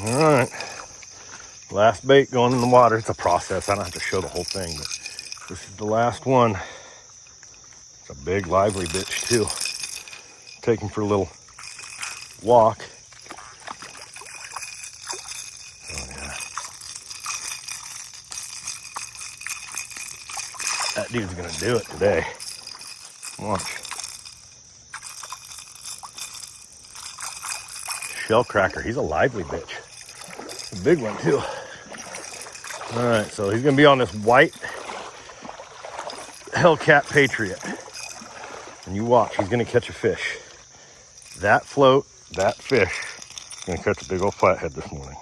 All right. Last bait going in the water. It's a process. I don't have to show the whole thing, but this is the last one. It's a big, lively bitch, too. Take him for a little walk. Oh, yeah. That dude's going to do it today. Watch. Shell cracker. He's a lively bitch. A big one, too. All right, so he's going to be on this white Hellcat Patriot. And you watch, he's going to catch a fish. That float, that fish, is going to catch a big old flathead this morning.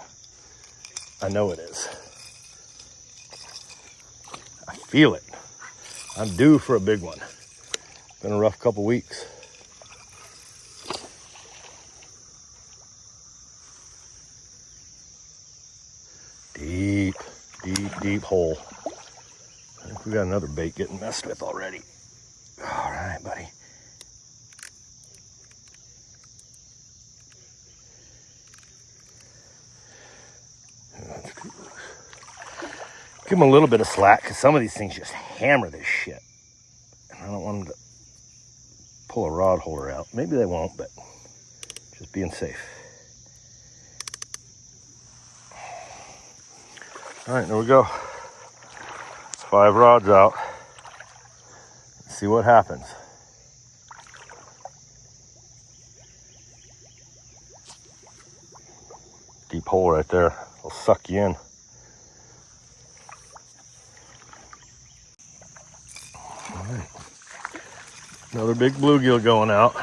I know it is. I feel it. I'm due for a big one. Been a rough couple weeks. Deep, deep, deep hole. I think we got another bait getting messed with already. All right, buddy. Give him a little bit of slack because some of these things just hammer this shit. And I don't want them to pull a rod holder out. Maybe they won't, but just being safe. All right, there we go. 5 rods out. Let's see what happens. Deep hole right there. It'll suck you in. All right. Another big bluegill going out.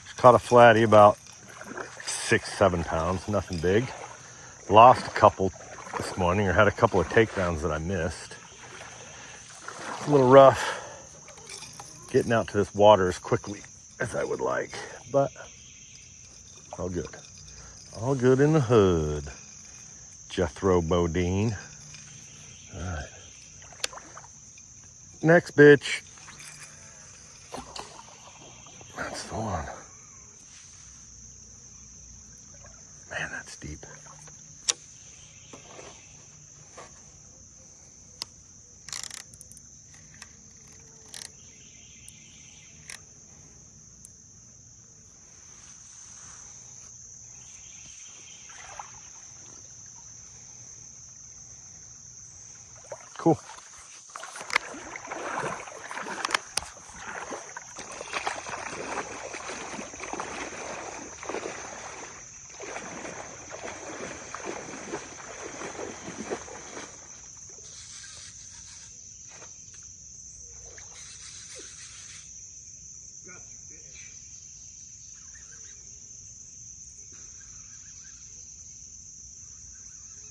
Just caught a flatty about 6-7 pounds, nothing big. Lost a couple this morning, or had a couple of takedowns that I missed. It's a little rough getting out to this water as quickly as I would like, but all good. All good in the hood. Jethro Bodine. All right. Next bitch. That's the one. Man, that's deep. Cool.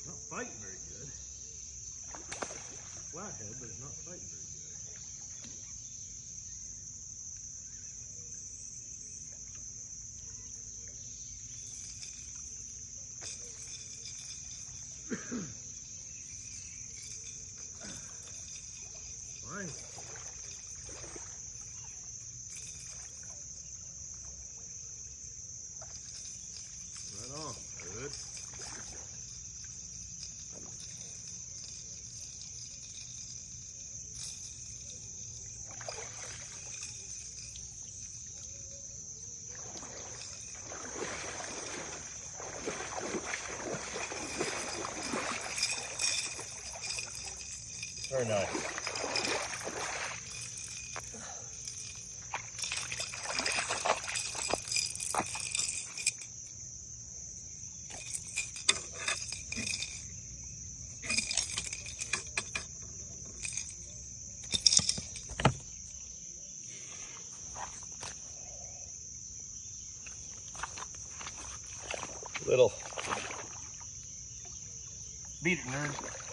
Not fighting very good. Flathead, but it's not fighting very good. Fine. Right on. Good. Very nice. Little beat it, nerd.